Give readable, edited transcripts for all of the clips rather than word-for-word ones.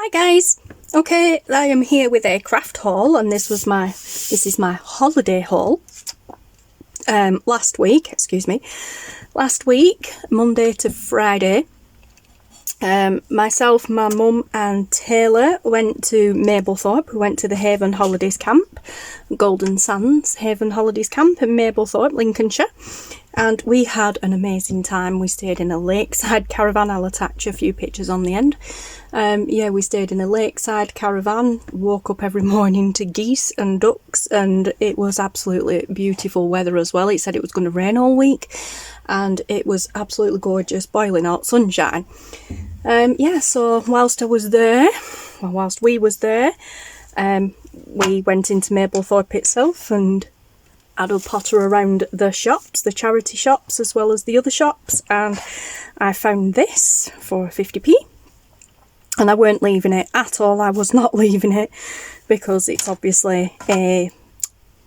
Hi guys. Okay, I am here with a craft haul, and this is my holiday haul. Last week, Monday to Friday, myself, my mum and Taylor went to Mablethorpe. We went to the Haven Holidays Camp, Golden Sands Haven Holidays Camp in Mablethorpe, Lincolnshire. And we had an amazing time. We stayed in a lakeside caravan. I'll attach a few pictures on the end. Yeah, we stayed in a lakeside caravan, woke up every morning to geese and ducks, and it was absolutely beautiful weather as well. It said it was going to rain all week, and it was absolutely gorgeous, boiling hot sunshine. Yeah, so whilst we was there, we went into Mablethorpe itself and had a potter around the shops, the charity shops as well as the other shops, and I found this for 50p, and I weren't leaving it at all. I was not leaving it because it's obviously a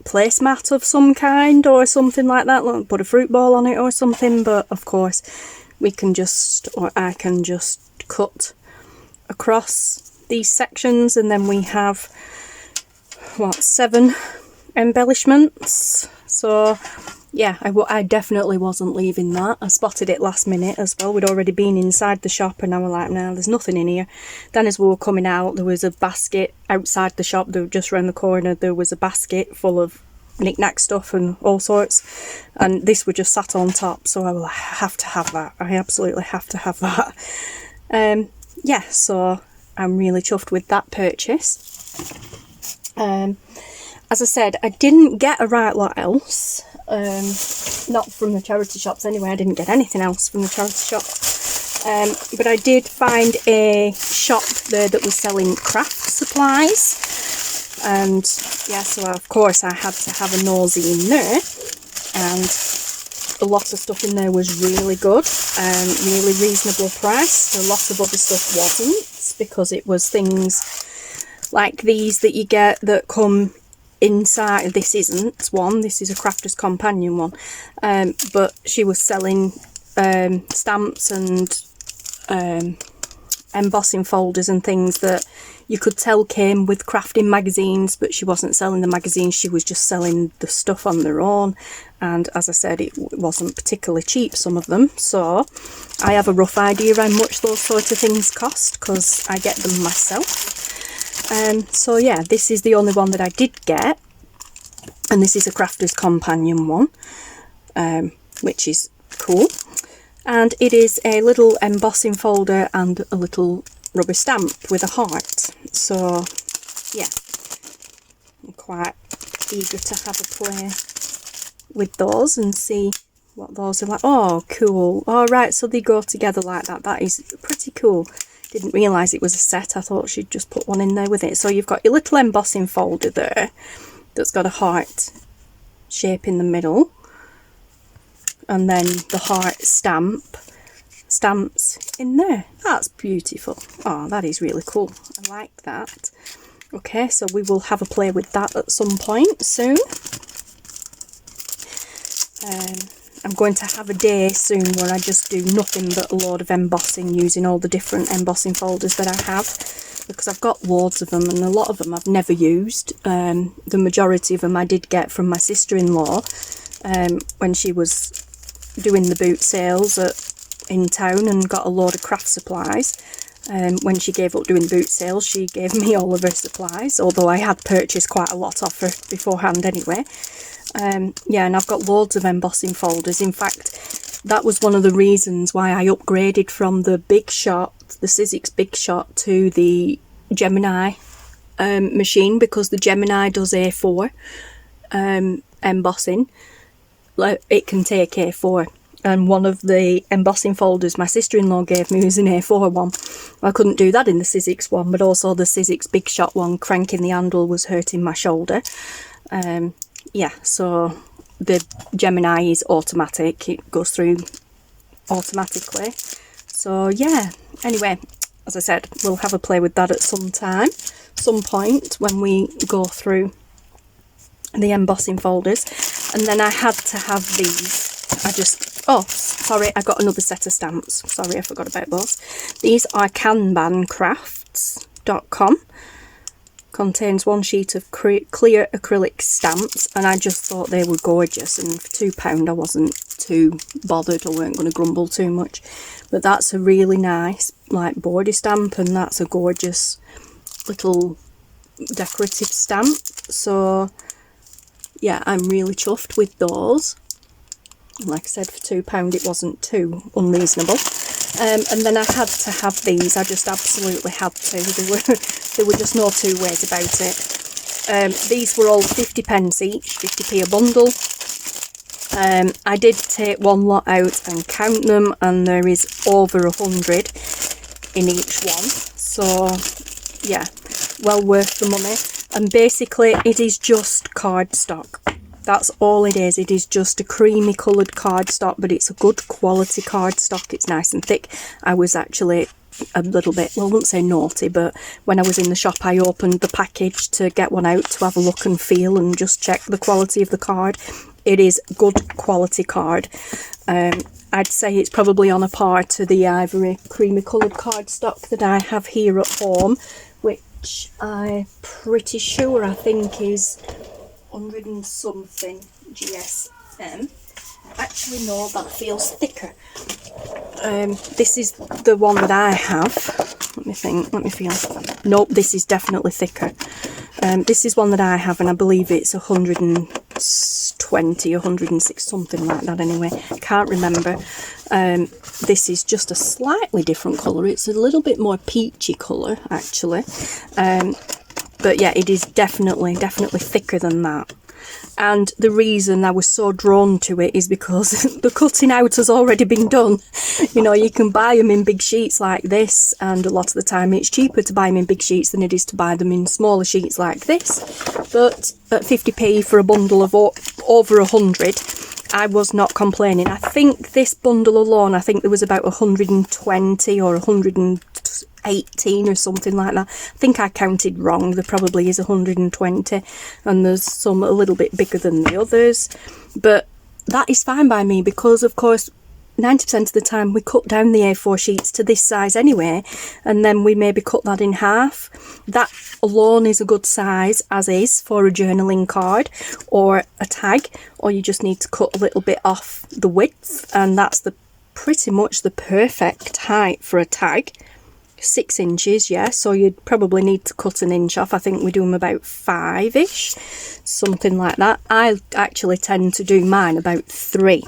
placemat of some kind or something like that. Like put a fruit ball on it or something, but of course I can just cut across these sections, and then we have 7 embellishments. So yeah, I definitely wasn't leaving that. I spotted it last minute as well. We'd already been inside the shop and I was like, no, there's nothing in here. Then as we were coming out, there was a basket outside the shop. Just around the corner there was a basket full of knick-knack stuff and all sorts, and this were just sat on top, so I was like, I have to have that. I absolutely have to have that. Yeah, so I'm really chuffed with that purchase. As I said, I didn't get a right lot else, not from the charity shops anyway. I didn't get anything else from the charity shops, but I did find a shop there that was selling craft supplies, and yeah, so of course I had to have a nosy in there, and a lot of stuff in there was really good, really reasonable price. A lot of other stuff wasn't, because it was things like these that you get that come inside. This isn't one, this is a crafter's companion one, but she was selling stamps and embossing folders and things that you could tell came with crafting magazines, but she wasn't selling the magazines, she was just selling the stuff on their own. And as I said, it wasn't particularly cheap, some of them, so I have a rough idea how much those sort of things cost because I get them myself. So yeah, this is the only one that I did get, and this is a crafter's companion one, which is cool, and it is a little embossing folder and a little rubber stamp with a heart. So yeah, I'm quite eager to have a play with those and see what those are like. Oh, cool. All right, so they go together like that. That is pretty cool. Didn't realise it was a set. I thought she'd just put one in there with it. So you've got your little embossing folder there that's got a heart shape in the middle, and then the heart stamps in there. That's beautiful. Oh, that is really cool. I like that. Okay, so we will have a play with that at some point soon. I'm going to have a day soon where I just do nothing but a load of embossing, using all the different embossing folders that I have, because I've got loads of them, and a lot of them I've never used. The majority of them I did get from my sister-in-law when she was doing the boot sales in town, and got a load of craft supplies. When she gave up doing boot sales, she gave me all of her supplies, although I had purchased quite a lot off her beforehand anyway. Yeah, and I've got loads of embossing folders. In fact, that was one of the reasons why I upgraded from the Big Shot, the Sizzix Big Shot, to the Gemini machine, because the Gemini does A4 embossing. It can take A4, and one of the embossing folders my sister-in-law gave me was an A4 one. I couldn't do that in the Sizzix one, but also the Sizzix Big Shot one, cranking the handle was hurting my shoulder. Yeah, so the Gemini is automatic, it goes through automatically. So yeah, anyway, as I said, we'll have a play with that at some point when we go through the embossing folders. And then I had to have these. Oh, sorry, I got another set of stamps. Sorry, I forgot about those. These are Kanban crafts. thrift.com. Contains 1 sheet of clear acrylic stamps, and I just thought they were gorgeous, and for £2 I wasn't too bothered. I weren't going to grumble too much. But that's a really nice like border stamp, and that's a gorgeous little decorative stamp. So yeah, I'm really chuffed with those. Like I said, for £2 it wasn't too unreasonable. And then I had to have these. I just absolutely had to. There were just no two ways about it. These were all 50p each, 50p a bundle. I did take one lot out and count them, and there is over 100 in each one. So yeah, well worth the money. And basically it is just cardstock. That's all it is. It is just a creamy coloured cardstock, but it's a good quality cardstock. It's nice and thick. I was actually a little bit, well, I wouldn't say naughty, but when I was in the shop I opened the package to get one out to have a look and feel and just check the quality of the card. It is good quality card. I'd say it's probably on a par to the ivory creamy coloured cardstock that I have here at home, which I'm pretty sure I think is 100 and something GSM. Actually no, that feels thicker. This is the one that I have. Let me think, let me feel. Nope, this is definitely thicker. This is one that I have, and I believe it's 120, 106, something like that anyway. Can't remember. This is just a slightly different colour. It's a little bit more peachy colour actually. But yeah, it is definitely thicker than that. And the reason I was so drawn to it is because the cutting out has already been done. You know, you can buy them in big sheets like this, and a lot of the time it's cheaper to buy them in big sheets than it is to buy them in smaller sheets like this. But at 50p for a bundle of over 100, I was not complaining. I think this bundle alone, I think there was about 120 or 118 or something like that. I think I counted wrong. There probably is 120, and there's some a little bit bigger than the others. But that is fine by me, because of course 90% of the time we cut down the A4 sheets to this size anyway, and then we maybe cut that in half. That alone is a good size as is for a journaling card or a tag, or you just need to cut a little bit off the width, and that's pretty much the perfect height for a tag. 6 inches, yeah, so you'd probably need to cut an inch off. I think we do them about 5ish, something like that. I actually tend to do mine about 3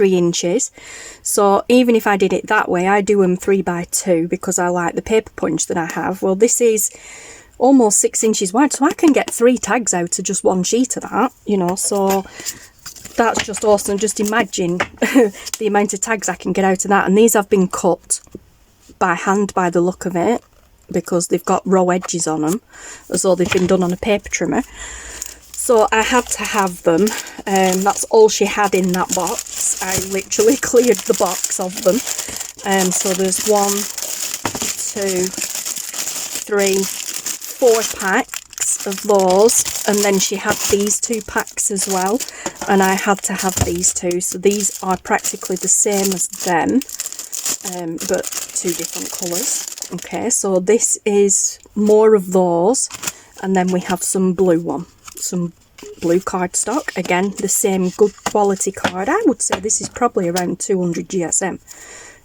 inches. So even if I did it that way, I do them 3x2 because I like the paper punch that I have. Well, this is almost 6 inches wide, so I can get 3 tags out of just one sheet of that, you know, so that's just awesome. Just imagine the amount of tags I can get out of that. And these have been cut by hand by the look of it, because they've got raw edges on them, as though they've been done on a paper trimmer. So I had to have them. That's all she had in that box. I literally cleared the box of them. So there's 1, 2, 3, 4 packs of those, and then she had these 2 packs as well, and I had to have these 2. So these are practically the same as them, but 2 different colours. Okay, so this is more of those, and then we have some blue cardstock. Again, the same good quality card. I would say this is probably around 200 GSM,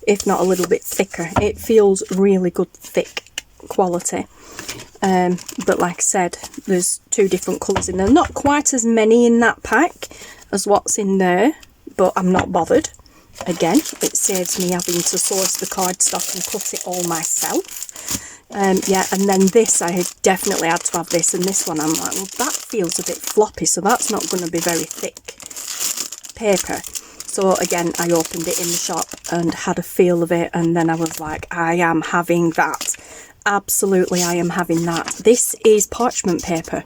if not a little bit thicker. It feels really good thick quality. But like I said, there's 2 different colours in there. Not quite as many in that pack as what's in there, but I'm not bothered. Again, it saves me having to source the cardstock and cut it all myself. Yeah, and then this, I had definitely had to have this, and this one I'm like, well, that feels a bit floppy, so that's not going to be very thick paper. So again, I opened it in the shop and had a feel of it, and then I was like, I am having that. Absolutely, I am having that. This is parchment paper.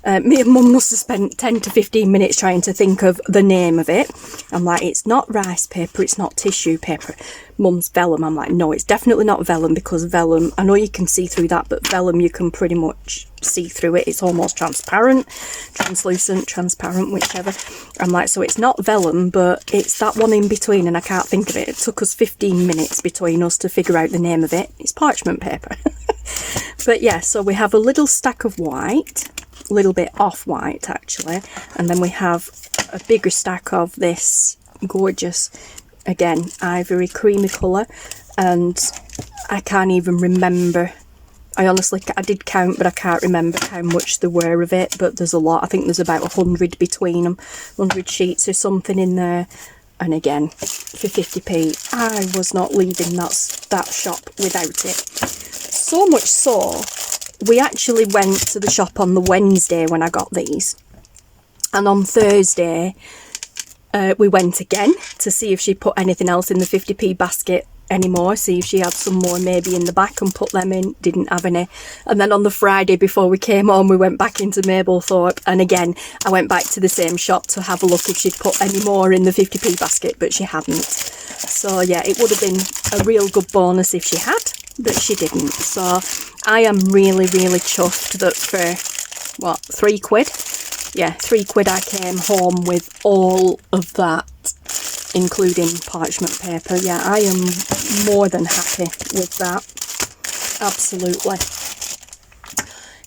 Me and Mum must have spent 10 to 15 minutes trying to think of the name of it. I'm like, it's not rice paper, it's not tissue paper. Mum's vellum. I'm like, no, it's definitely not vellum, because vellum, I know you can see through that, but vellum you can pretty much see through it. It's almost transparent, translucent, transparent, whichever. I'm like, so it's not vellum, but it's that one in between, and I can't think of it. It took us 15 minutes between us to figure out the name of it. It's parchment paper. But yeah, so we have a little stack of white, a little bit off white actually, and then we have a bigger stack of this gorgeous, again, ivory creamy colour, and I can't even remember. I did count, but I can't remember how much there were of it, but there's a lot. I think there's about 100 between them, 100 sheets or something in there. And again, for 50p, I was not leaving that shop without it. So much so, we actually went to the shop on the Wednesday when I got these. And on Thursday, we went again to see if she put anything else in the 50p basket anymore, see if she had some more maybe in the back and put them in. Didn't have any. And then on the Friday before we came home, we went back into Mablethorpe, and again I went back to the same shop to have a look if she'd put any more in the 50p basket, but she hadn't. So yeah, it would have been a real good bonus if she had, but she didn't. So I am really chuffed that for what, £3? Yeah, £3 I came home with all of that, including parchment paper. Yeah, I am more than happy with that. Absolutely.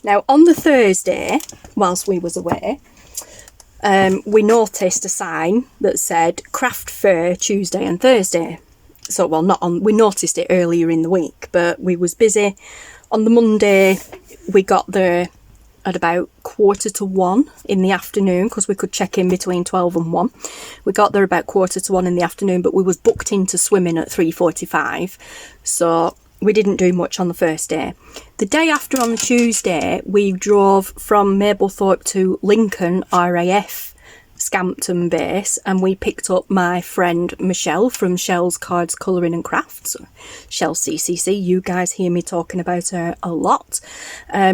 Now on the Thursday, whilst we was away, we noticed a sign that said craft fair Tuesday and Thursday. So, well, we noticed it earlier in the week, but we was busy. On the Monday, we got there at about 1:45 in the afternoon, because we could check in between 12 and 1. We got there about 1:45 in the afternoon, but we was booked into swimming at 3:45, so we didn't do much on the first day. The day after, on the Tuesday, we drove from Mablethorpe to Lincoln RAF Scampton base, and we picked up my friend Michelle from Shell's Cards Colouring and Crafts, Shell CCC. You guys hear me talking about her a lot.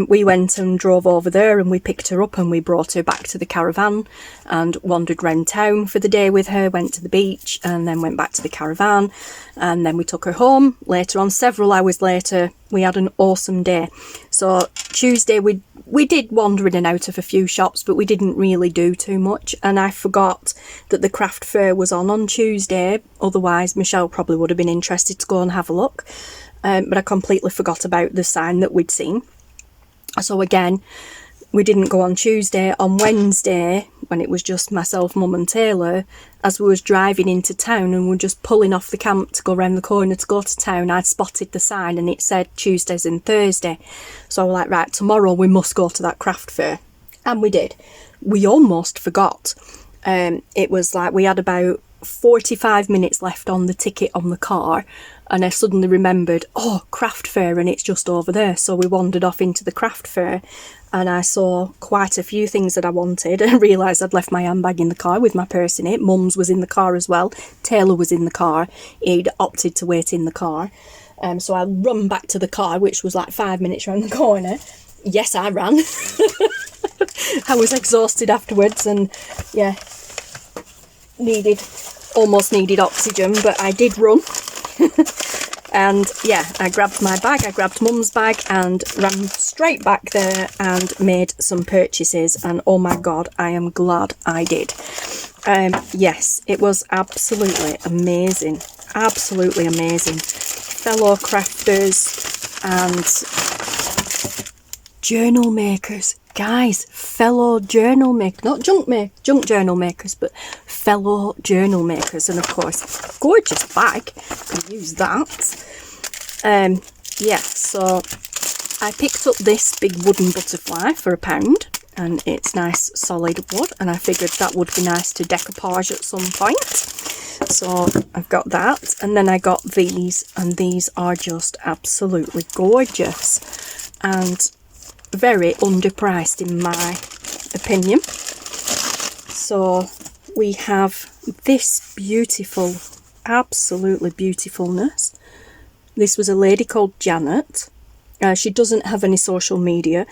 We went and drove over there, and we picked her up and we brought her back to the caravan and wandered round town for the day with her, went to the beach and then went back to the caravan, and then we took her home. Later on, several hours later, we had an awesome day. So Tuesday we did wander in and out of a few shops, but we didn't really do too much, and I forgot that the craft fair was on Tuesday. Otherwise Michelle probably would have been interested to go and have a look, but I completely forgot about the sign that we'd seen. So again, we didn't go on Tuesday. On Wednesday, when it was just myself, Mum and Taylor, as we was driving into town and we're just pulling off the camp to go around the corner to go to town, I spotted the sign and it said Tuesdays and Thursday. So I was like, right, tomorrow we must go to that craft fair. And we did. We almost forgot. It was like we had about 45 minutes left on the ticket on the car, and I suddenly remembered, oh, craft fair, and it's just over there. So we wandered off into the craft fair, and I saw quite a few things that I wanted, and realised I'd left my handbag in the car with my purse in it. Mum's was in the car as well. Taylor was in the car. He'd opted to wait in the car. So I run back to the car, which was like 5 minutes round the corner. Yes, I ran. I was exhausted afterwards, and yeah, almost needed oxygen, but I did run. And yeah, I grabbed my bag, I grabbed Mum's bag and ran straight back there and made some purchases, and oh my god, I am glad I did. Yes, it was absolutely amazing, absolutely amazing. Fellow crafters and journal makers, guys, fellow journal makers, not junk journal makers, but fellow journal makers. And of course, gorgeous bag, can use that. Yeah, so I picked up this big wooden butterfly for £1, and it's nice solid wood, and I figured that would be nice to decoupage at some point. So I've got that, and then I got these, and these are just absolutely gorgeous and very underpriced in my opinion. So we have this beautiful, absolutely beautifulness. This was a lady called Janet. She doesn't have any social media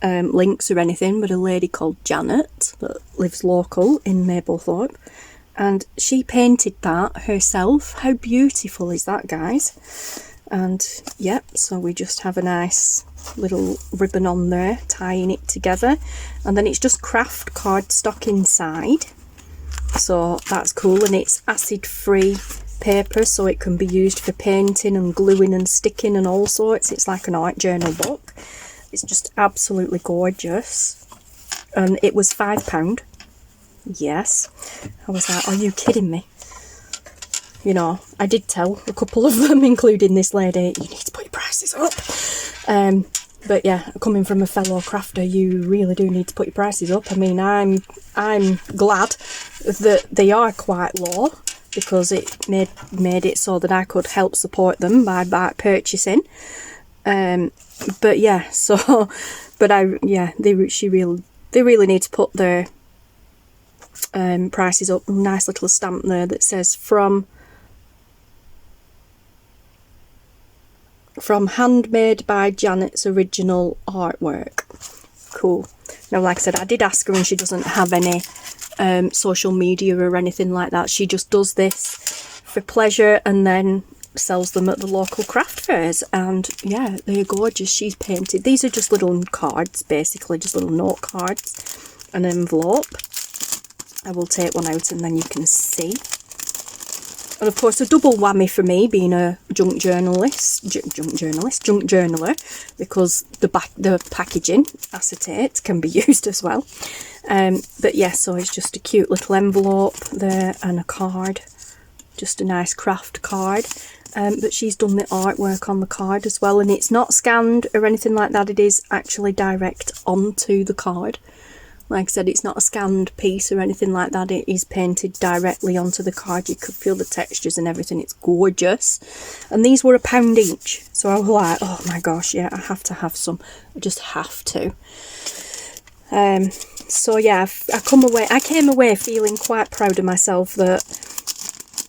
links or anything, but a lady called Janet that lives local in Mablethorpe, and she painted that herself. How beautiful is that, guys? And yep, so we just have a nice little ribbon on there tying it together, and then it's just craft cardstock inside, so that's cool, and it's acid free paper, so it can be used for painting and gluing and sticking and all sorts. It's like an art journal book. It's just absolutely gorgeous. And it was £5. Yes. I was like, are you kidding me? You know, I did tell a couple of them, including this lady, you need to put your prices up. But yeah, coming from a fellow crafter, you really do need to put your prices up. I mean, I'm glad that they are quite low, because it made it so that I could help support them by purchasing. But yeah, so, but they really need to put their prices up. Nice little stamp there that says from handmade by Janet's original artwork. Cool. Now, like I said, I did ask her, and she doesn't have any social media or anything like that. She just does this for pleasure and then sells them at the local craft fairs. And yeah, they're gorgeous. She's painted, these are just little cards, basically just little note cards, an envelope. I will take one out and then you can see. And of course, a double whammy for me, being a junk journaler, because the packaging acetate can be used as well. But yeah, so it's just a cute little envelope there and a card, just a nice craft card. But she's done the artwork on the card as well, and it's not scanned or anything like that. It is actually direct onto the card. Like I said, it's not a scanned piece or anything like that. It is painted directly onto the card. You could feel the textures and everything. It's gorgeous. And these were £1 each. So I was like, oh my gosh, yeah, I have to have some. I just have to. So yeah, I came away feeling quite proud of myself that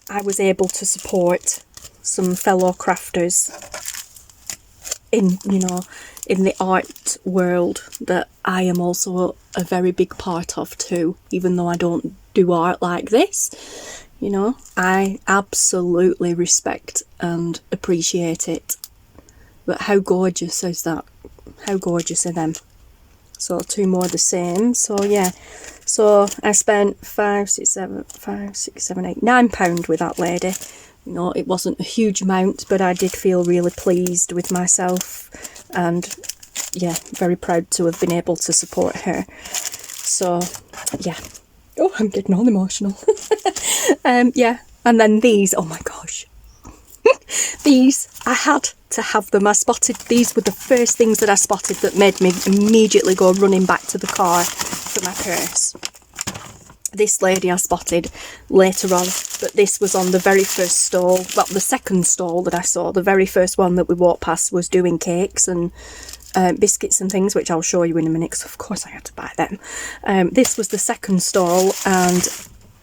I was able to support some fellow crafters in the art world that I am also a very big part of too, even though I don't do art like this. You know, I absolutely respect and appreciate it. But how gorgeous is that? How gorgeous are them? So 2 more the same. So yeah, so I spent £9 with that lady. You know, it wasn't a huge amount, but I did feel really pleased with myself, and yeah, very proud to have been able to support her. So yeah, oh, I'm getting all emotional. Yeah, and then these, oh my gosh, these, I had to have them. I spotted, these were the first things that I spotted that made me immediately go running back to the car for my purse. This lady I spotted later on, but this was on the very first stall, well, the second stall that I saw. The very first one that we walked past was doing cakes and biscuits and things, which I'll show you in a minute, because of course I had to buy them. This was the second stall, and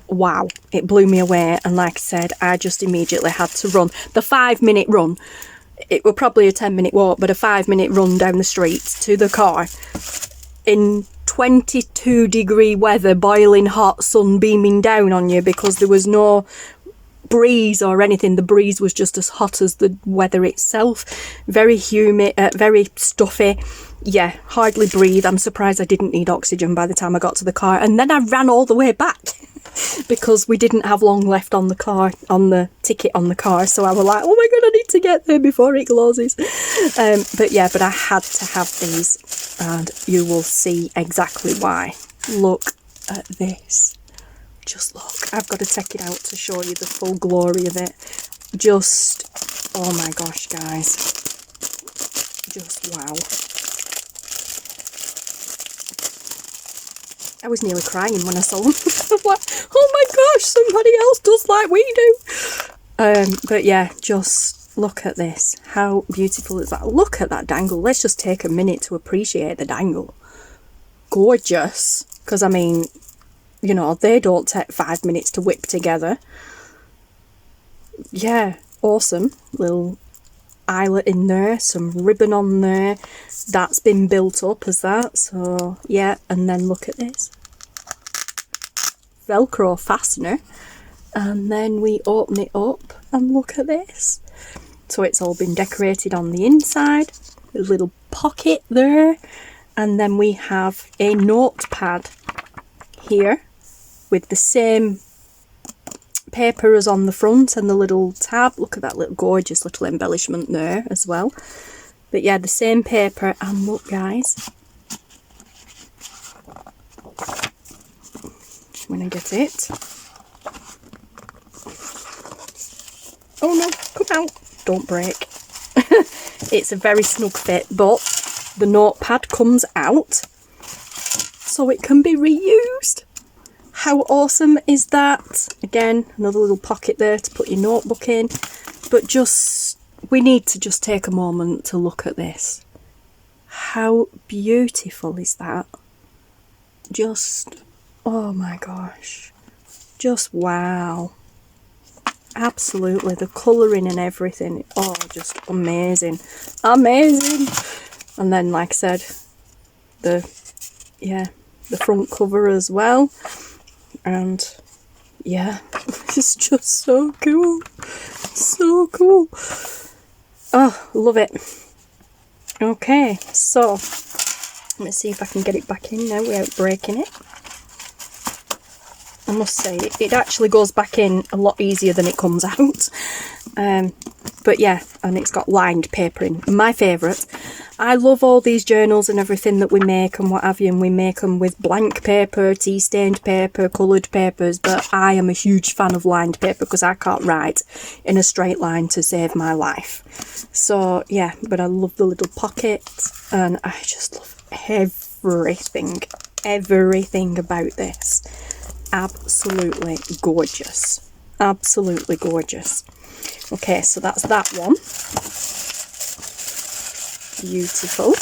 wow, it blew me away. And like I said, I just immediately had to run. The 5-minute run, it was probably a 10-minute walk, but a 5-minute run down the street to the car in 22-degree weather, boiling hot, sun beaming down on you, because there was no breeze or anything. The breeze was just as hot as the weather itself. Very humid, very stuffy. Yeah, hardly breathe. I'm surprised I didn't need oxygen by the time I got to the car. And then I ran all the way back because we didn't have long left on the car, on the ticket on the car. So I was like, oh my god, I need to get there before it closes. But yeah, but I had to have these, and you will see exactly why. Look at this. Just look. I've got to take it out to show you the full glory of it. Just, oh my gosh, guys. Just wow. I was nearly crying when I saw them. I'm like, oh my gosh, somebody else does like we do. But yeah, just look at this. How beautiful is that? Look at that dangle. Let's just take a minute to appreciate the dangle. Gorgeous. Because I mean, you know, they don't take 5 minutes to whip together. Yeah, awesome. Little eyelet in there, some ribbon on there. That's been built up as that. So yeah, and then look at this. Velcro fastener. And then we open it up and look at this. So it's all been decorated on the inside. A little pocket there. And then we have a notepad here with the same paper is on the front and the little tab. Look at that little gorgeous little embellishment there as well. But yeah, the same paper, and look guys, when I get it. Oh no, come out, don't break. It's a very snug fit, but the notepad comes out so it can be reused. How awesome is that? Again, another little pocket there to put your notebook in. But just, we need to just take a moment to look at this. How beautiful is that? Just, oh my gosh. Just wow. Absolutely, the colouring and everything, oh, just amazing, amazing. And then, like I said, the front cover as well, and yeah, it's just so cool, so cool. Oh, love it. Okay, so let's see if I can get it back in now without breaking it. I must say, it actually goes back in a lot easier than it comes out. But yeah, and it's got lined paper in. My favourite. I love all these journals and everything that we make and what have you, and we make them with blank paper, tea-stained paper, coloured papers, but I am a huge fan of lined paper because I can't write in a straight line to save my life. So yeah, but I love the little pocket, and I just love everything about this. Absolutely gorgeous, absolutely gorgeous. Okay, so that's that one. Beautiful.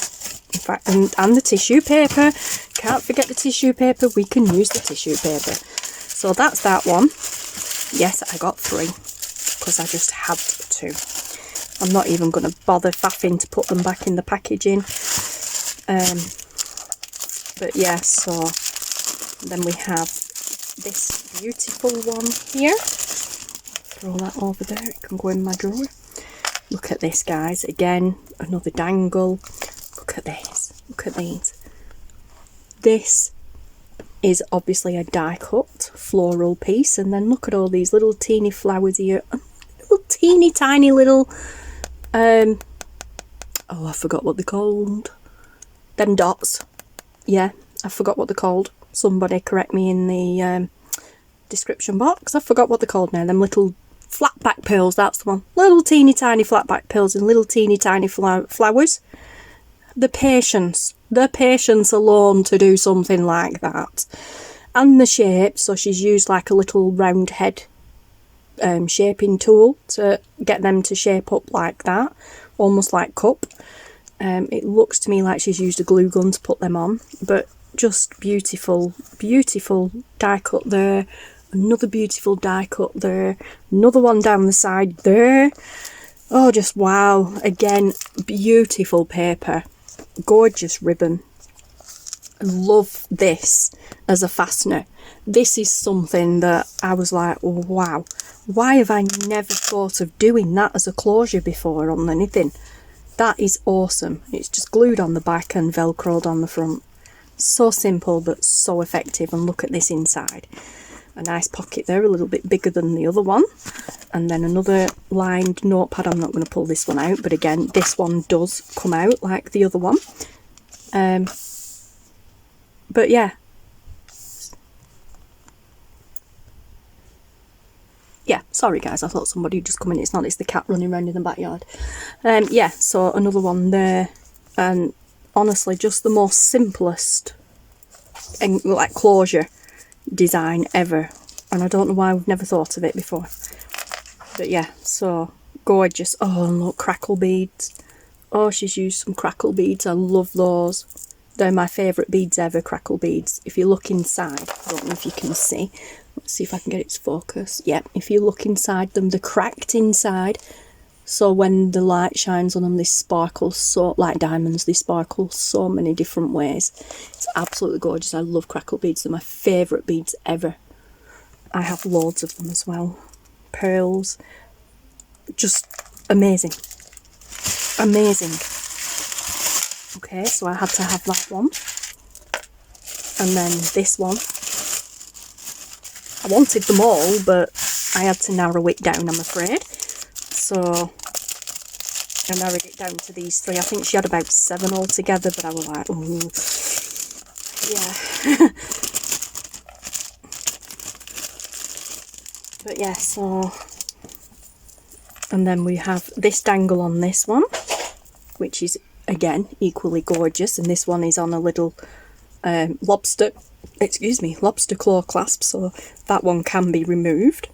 In fact, and the tissue paper, can't forget the tissue paper. We can use the tissue paper. So that's that one. Yes, I got 3 because I just had to. I'm not even going to bother faffing to put them back in the packaging. But yeah, so then we have this beautiful one here. Throw that over there, it can go in my drawer. Look at this guys, again, another dangle. Look at this, look at these. This is obviously a die cut floral piece, and then look at all these little teeny flowers here. Little teeny tiny little, oh, I forgot what they're called. Them dots. Yeah, I forgot what they're called. Somebody correct me in the description box. I forgot what they're called now. Them little flat back pearls, that's the one. Little teeny tiny flat back pearls and little teeny tiny flowers. The patience alone to do something like that. And the shape, so she's used like a little round head shaping tool to get them to shape up like that, almost like cup. It looks to me like she's used a glue gun to put them on, but just beautiful, beautiful die cut there. Another beautiful die cut there. Another one down the side there. Oh, just wow. Again, beautiful paper. Gorgeous ribbon. I love this as a fastener. This is something that I was like, wow. Why have I never thought of doing that as a closure before on anything? That is awesome. It's just glued on the back and velcroed on the front. So simple but so effective. And look at this inside. A nice pocket there, a little bit bigger than the other one. And then another lined notepad. I'm not going to pull this one out, but again, this one does come out like the other one. But yeah. Yeah, sorry guys, I thought somebody had just come in. It's not, it's the cat running around in the backyard. Yeah, so another one there. And honestly, just the most simplest and like closure design ever, and I don't know why we've never thought of it before. But yeah, so gorgeous. Oh, and look, crackle beads. Oh, she's used some crackle beads. I love those. They're my favourite beads ever, crackle beads. If you look inside, I don't know if you can see. Let's see if I can get it to focus. Yeah, if you look inside them, they're cracked inside. So when the light shines on them, they sparkle so, like diamonds, they sparkle so many different ways. It's absolutely gorgeous. I love crackle beads. They're my favourite beads ever. I have loads of them as well. Pearls. Just amazing. Amazing. Okay, so I had to have that one. And then this one. I wanted them all, but I had to narrow it down, I'm afraid. So I narrowed it down to these 3. I think she had about 7 altogether, but I was like, ooh, yeah. But yeah, so, and then we have this dangle on this one, which is again equally gorgeous, and this one is on a little lobster claw clasp, so that one can be removed.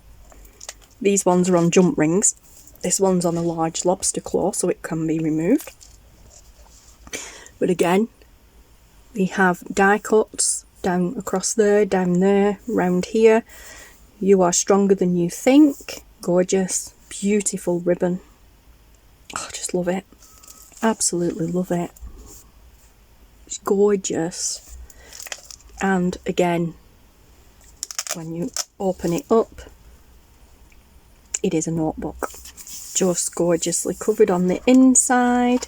These ones are on jump rings. This one's on a large lobster claw, so it can be removed. But again, we have die cuts down across there, down there, round here. You are stronger than you think. Gorgeous, beautiful ribbon. Oh, I just love it. Absolutely love it. It's gorgeous. And again, when you open it up, it is a notebook. Just gorgeously covered on the inside.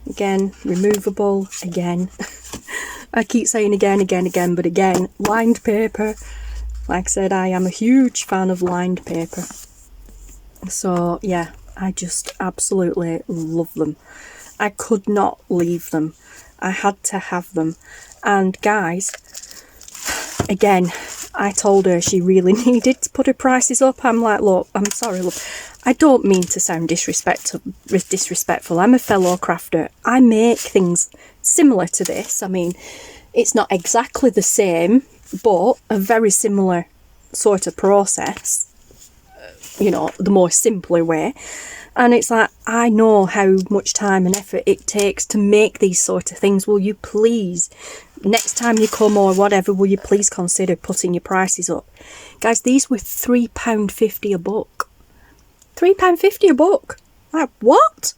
Again, removable. Again, I keep saying again, but again, lined paper. Like I said, I am a huge fan of lined paper. So yeah, I just absolutely love them. I could not leave them. I had to have them. And guys, again, I told her she really needed to put her prices up. I'm like, look, I'm sorry, look, I don't mean to sound disrespectful. I'm a fellow crafter. I make things similar to this. I mean, it's not exactly the same, but a very similar sort of process, you know, the more simpler way. And it's like, I know how much time and effort it takes to make these sort of things. Will you please, next time you come or whatever, will you please consider putting your prices up? Guys, these were £3.50 a book. £3.50 a book. Like, what?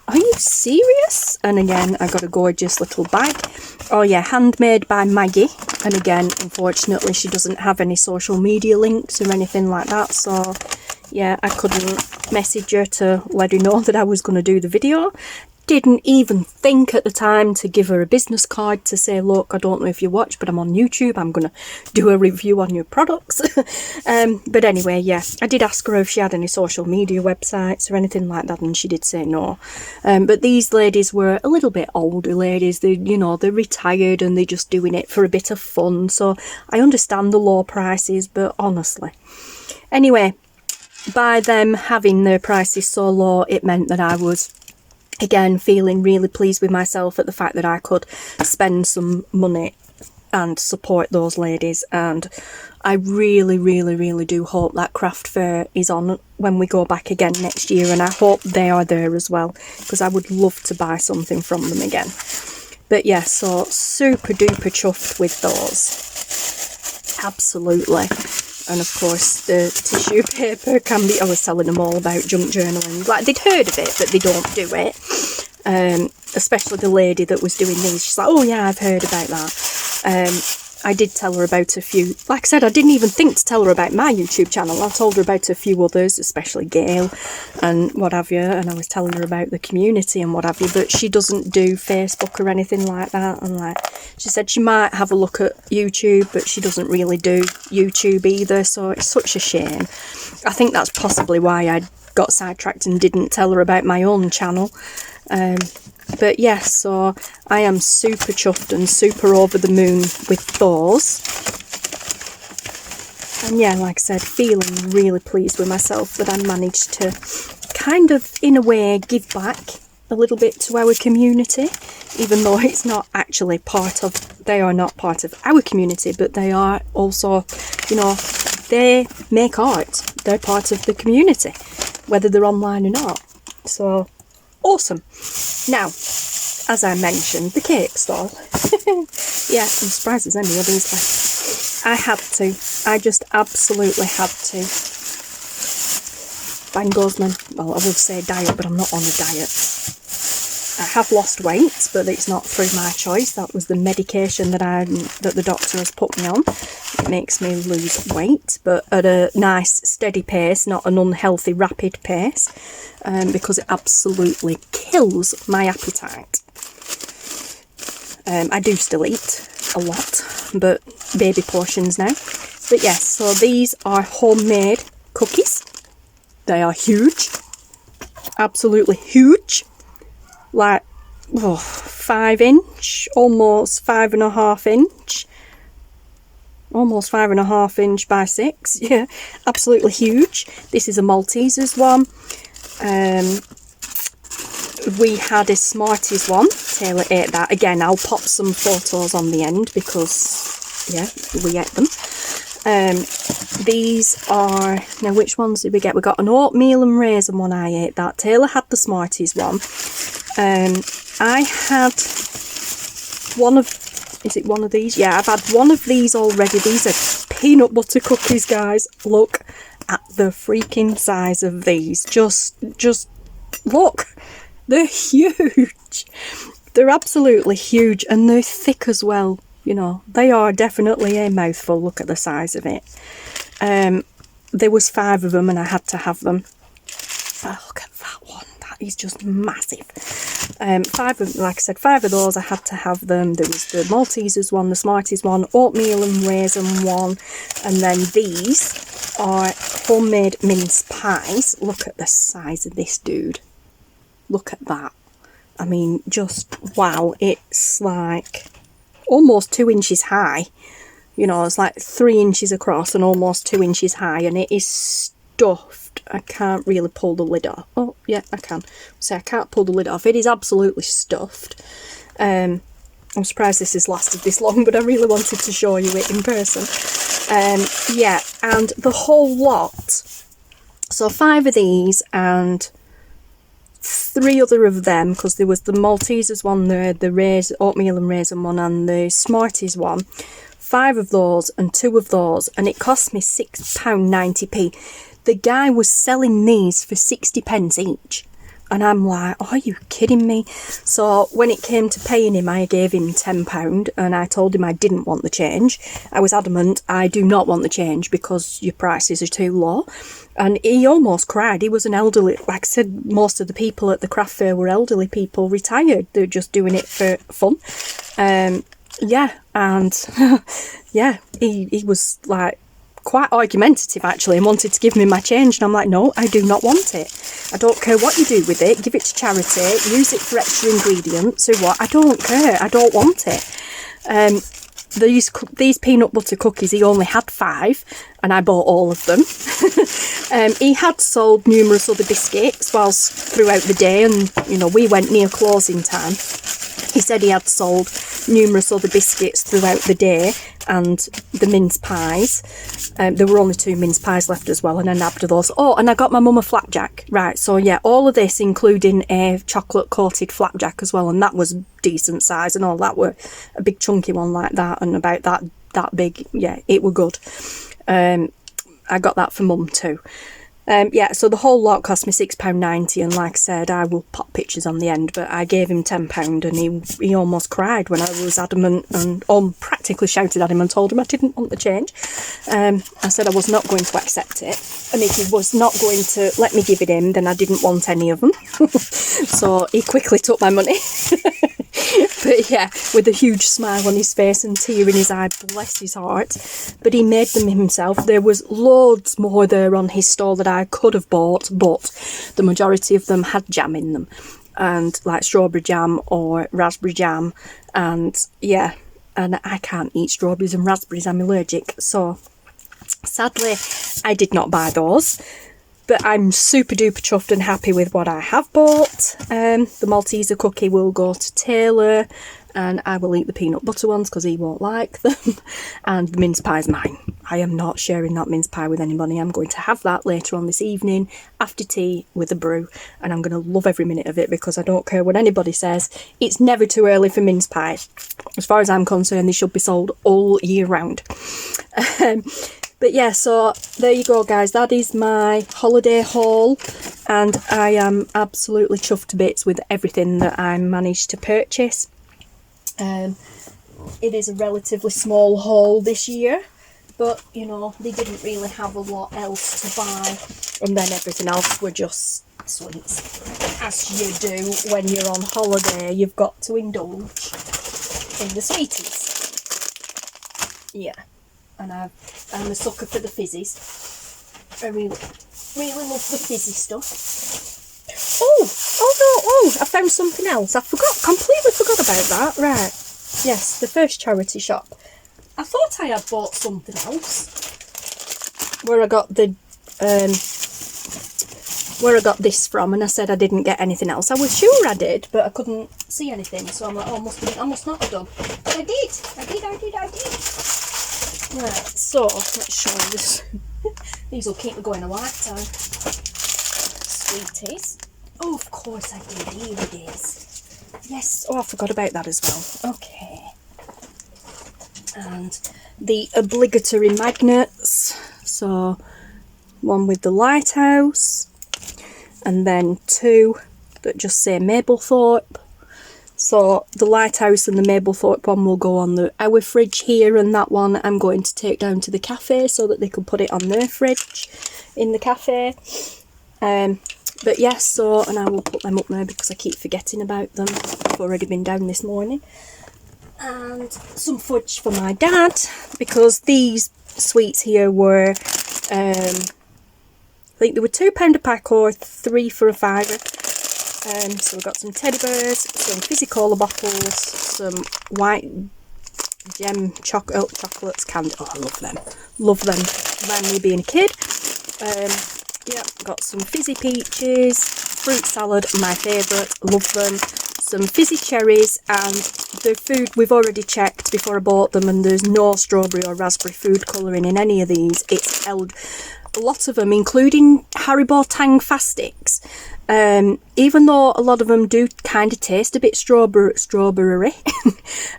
Are you serious? And again, I got a gorgeous little bag. Oh yeah, handmade by Maggie. And again, unfortunately, she doesn't have any social media links or anything like that. So yeah, I couldn't message her to let her know that I was going to do the video. Didn't even think at the time to give her a business card to say, look, I don't know if you watch, but I'm on YouTube. I'm going to do a review on your products. But anyway, yeah, I did ask her if she had any social media websites or anything like that, and she did say no. But these ladies were a little bit older ladies. They, you know, they're retired and they're just doing it for a bit of fun. So I understand the low prices, but honestly. Anyway, by them having their prices so low, it meant that I was, again, feeling really pleased with myself at the fact that I could spend some money and support those ladies. And I really, really, really do hope that craft fair is on when we go back again next year, and I hope they are there as well, because I would love to buy something from them again. But yeah, so super duper chuffed with those. Absolutely. And of course the tissue paper can be, I was telling them all about junk journaling, like they'd heard of it but they don't do it, especially the lady that was doing these. She's like, oh yeah, I've heard about that. I did tell her about a few, like I said, I didn't even think to tell her about my YouTube channel. I told her about a few others, especially Gail and what have you, and I was telling her about the community and what have you, but she doesn't do Facebook or anything like that. And like, she said she might have a look at YouTube, but she doesn't really do YouTube either, so it's such a shame. I think that's possibly why I got sidetracked and didn't tell her about my own channel. But yes, so I am super chuffed and super over the moon with those. And yeah, like I said, feeling really pleased with myself that I managed to kind of, in a way, give back a little bit to our community, even though it's not actually part of, they are not part of our community, but they are also, you know, they make art. They're part of the community, whether they're online or not. So awesome. Now, as I mentioned, the cake stall. Yeah, I'm surprised there's any others left. I had to. I just absolutely had to. Bang goes my, well, I would say diet, but I'm not on a diet. I have lost weight, but it's not through my choice. That was the medication that the doctor has put me on. It makes me lose weight, but at a nice steady pace, not an unhealthy rapid pace, because it absolutely kills my appetite. I do still eat a lot, but baby portions now. But yes, so these are homemade cookies. They are huge. Absolutely huge. Like, 5 inch, almost 5.5 inch. Almost 5.5 inch by 6. Yeah, absolutely huge. This is a Maltesers one. We had a Smarties one. Taylor ate that. Again, I'll pop some photos on the end because, yeah, we ate them. These are, now which ones did we get? We got an oatmeal and raisin one. I ate that. Taylor had the Smarties one. I had one of, is it one of these? Yeah, I've had one of these already. These are peanut butter cookies, guys. Look at the freaking size of these. Just look. They're huge. They're absolutely huge, and they're thick as well. You know, they are definitely a mouthful. Look at the size of it. There was 5 of them and I had to have them. Oh, look at that one. That is just massive. 5 of, like I said, 5 of those I had to have them. There was the Maltesers one, the Smarties one, oatmeal and raisin one, and then these are homemade mince pies. Look at the size of this dude. Look at that. I mean, just wow. It's like almost 2 inches high. You know, it's like 3 inches across and almost 2 inches high, and it is stuffed. I can't really pull the lid off. Oh, yeah, I can. So I can't pull the lid off. It is absolutely stuffed. I'm surprised this has lasted this long, but I really wanted to show you it in person. Yeah, and the whole lot. So 5 of these and 3 other of them, because there was the Maltesers one, the oatmeal and raisin one, and the Smarties one. 5 of those and 2 of those, and it cost me £6.90p. The guy was selling these for 60p each, and I'm like, are you kidding me? So when it came to paying him, I gave him £10, and I told him I didn't want the change. I was adamant, I do not want the change because your prices are too low. And he almost cried. He was an elderly, like I said, most of the people at the craft fair were elderly people, retired. They're just doing it for fun. Yeah, and yeah, he was like quite argumentative actually and wanted to give me my change, and I'm like, no, I do not want it. I don't care what you do with it. Give it to charity, use it for extra ingredients or what. I don't care. I don't want it. These peanut butter cookies, he only had 5 and I bought all of them. He had sold numerous other biscuits whilst throughout the day, and you know, we went near closing time. He said he had sold numerous other biscuits throughout the day and the mince pies. There were only 2 mince pies left as well, and I nabbed those. Oh, and I got my mum a flapjack. Right, so yeah, all of this including a chocolate coated flapjack as well, and that was decent size and all. That were a big chunky one like that, and about that big. Yeah, it were good. I got that for mum too. Yeah, so the whole lot cost me £6.90, and like I said, I will pop pictures on the end, but I gave him £10 and he almost cried when I was adamant and practically shouted at him and told him I didn't want the change. I said I was not going to accept it, and if he was not going to let me give it him, then I didn't want any of them. So he quickly took my money. But yeah, with a huge smile on his face and tear in his eye, bless his heart. But he made them himself. There was loads more there on his stall that I could have bought, but the majority of them had jam in them, and like strawberry jam or raspberry jam, and yeah, and I can't eat strawberries and raspberries, I'm allergic, so sadly I did not buy those. But I'm super duper chuffed and happy with what I have bought. The Malteser cookie will go to Taylor, and I will eat the peanut butter ones because he won't like them. And the mince pie is mine. I am not sharing that mince pie with anybody. I'm going to have that later on this evening after tea with a brew, and I'm going to love every minute of it because I don't care what anybody says. It's never too early for mince pies. As far as I'm concerned, they should be sold all year round. But yeah, so there you go guys, that is my holiday haul, and I am absolutely chuffed to bits with everything that I managed to purchase. It is a relatively small haul this year, but you know, they didn't really have a lot else to buy, and then everything else were just sweets. As you do when you're on holiday, you've got to indulge in the sweeties. Yeah. And I'm a sucker for the fizzies. I really love the fizzy stuff. Oh no, I found something else. Completely forgot about that. Right, yes, the first charity shop. I thought I had bought something else. Where I got this from, and I said I didn't get anything else. I was sure I did, but I couldn't see anything, so I'm like, oh, I must not have done. But I did. Right, so let's show you this. These will keep me going a lifetime. Sweeties. Oh, of course I did. Here it is. Yes. Oh, I forgot about that as well. Okay. And the obligatory magnets. So one with the lighthouse, and then two that just say Mablethorpe. So the lighthouse and the Mablethorpe one will go on our fridge here, and that one I'm going to take down to the cafe so that they can put it on their fridge in the cafe. But yes, so, and I will put them up there because I keep forgetting about them. I've already been down this morning. And some fudge for my dad, because these sweets here were, I think they were £2 a pack or 3 for a £5. So we've got some teddy bears, some fizzy cola bottles, some white gem chocolates, candy. Oh, I love them. Love them. Remind me of being a kid. Yeah, got some fizzy peaches, fruit salad, my favourite. Love them. Some fizzy cherries, and the food we've already checked before I bought them, and there's no strawberry or raspberry food colouring in any of these. It's a lot of them, including Haribo Tang Fastics. Even though a lot of them do kind of taste a bit strawberry,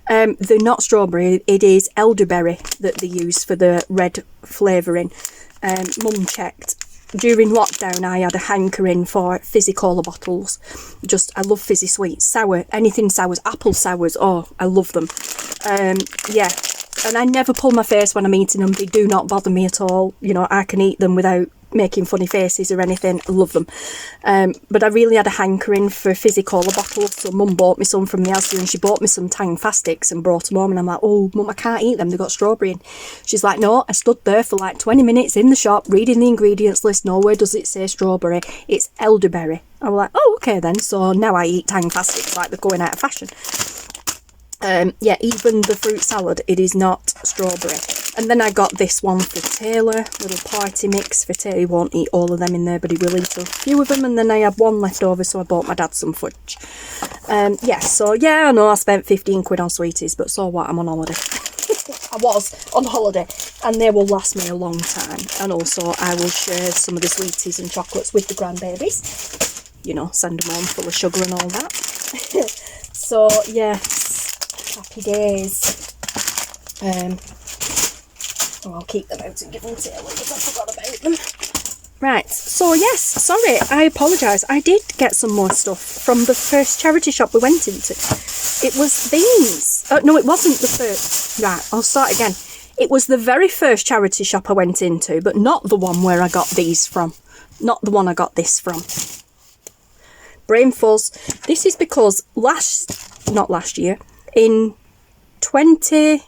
they're not strawberry. It is elderberry that they use for the red flavouring. Mum checked. During lockdown, I had a hankering for fizzy cola bottles. I love fizzy sweets, sour, anything sours, apple sours. Oh, I love them. Yeah, and I never pull my face when I'm eating them. They do not bother me at all. You know, I can eat them without making funny faces or anything. I love them. But I really had a hankering for fizzy cola bottles, so Mum bought me some from the Asda, and she bought me some Tang Fastics and brought them home, and I'm like, oh Mum, I can't eat them, they've got strawberry in. She's like, no, I stood there for like 20 minutes in the shop reading the ingredients list. Nowhere does it say strawberry, it's elderberry. I was like, oh, okay then. So now I eat Tang Fastics like they're going out of fashion. Yeah, even the fruit salad, it is not strawberry. And then I got this one for Taylor, little party mix for Taylor. He won't eat all of them in there, but he will eat a few of them. And then I had one left over, so I bought my dad some fudge. Yeah, so yeah, I know I spent 15 quid on sweeties, but so what, I'm on holiday. I was on holiday, and they will last me a long time. And also I will share some of the sweeties and chocolates with the grandbabies. You know, send them home full of sugar and all that. So yeah, happy days. I'll keep them out and give them to Taylor because I forgot about them. Right, so yes, sorry, I apologise. I did get some more stuff from the first charity shop we went into. It was these. Oh, no, it wasn't the first. Right, I'll start again. It was the very first charity shop I went into, but not the one where I got these from. Not the one I got this from. Brain fuzz. This is because not last year, in 2020,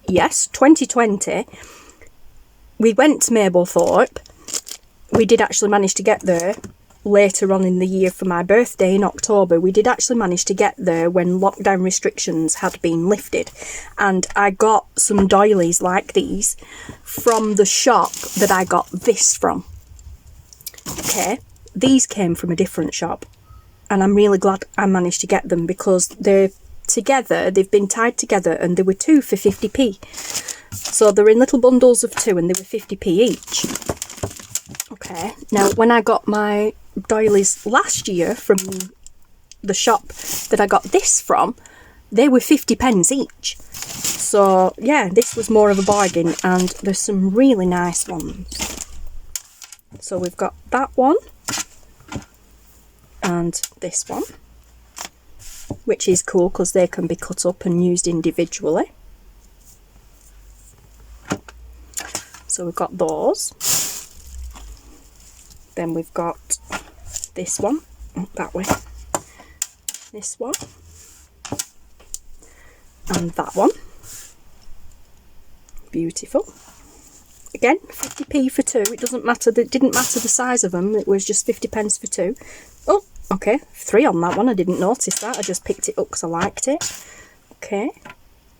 yes, 2020, we went to Mablethorpe. We did actually manage to get there later on in the year for my birthday in October. We did actually manage to get there when lockdown restrictions had been lifted, and I got some doilies like these from the shop that I got this from. Okay, these came from a different shop, and I'm really glad I managed to get them because they're together, they've been tied together, and they were 2 for 50p. So they're in little bundles of 2, and they were 50p each. Okay, now when I got my doilies last year from the shop that I got this from, they were 50p each. So yeah, this was more of a bargain, and there's some really nice ones. So we've got that one and this one, which is cool because they can be cut up and used individually. So we've got those. Then we've got this one, that way, this one, and that one. Beautiful. Again, 50p for two. It doesn't matter, it didn't matter the size of them, it was just 50p for two. Oh, okay, 3 on that one, I didn't notice that, I just picked it up because I liked it. Okay,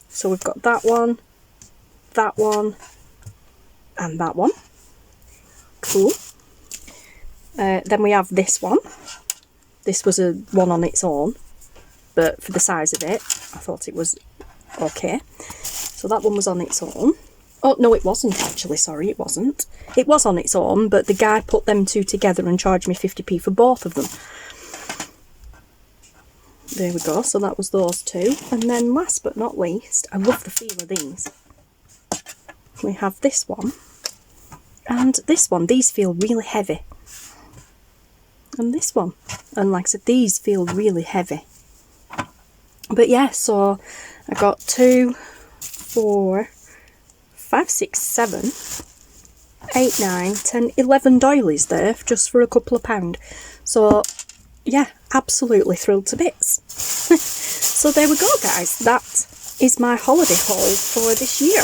so we've got that one, and that one. Cool. Then we have this one. This was a one on its own, but for the size of it, I thought it was okay. So that one was on its own. Oh, no, it wasn't actually, sorry, it wasn't. It was on its own, but the guy put them two together and charged me 50p for both of them. There we go, so that was those two. And then last but not least, I love the feel of these. We have this one and this one. These feel really heavy. And this one. And like I said, these feel really heavy. But yeah, so I got 2, 4, 5, 6, 7, 8, 9, 10, 11 doilies there just for a couple of pound. So yeah, absolutely thrilled to bits. So there we go, guys. That is my holiday haul for this year.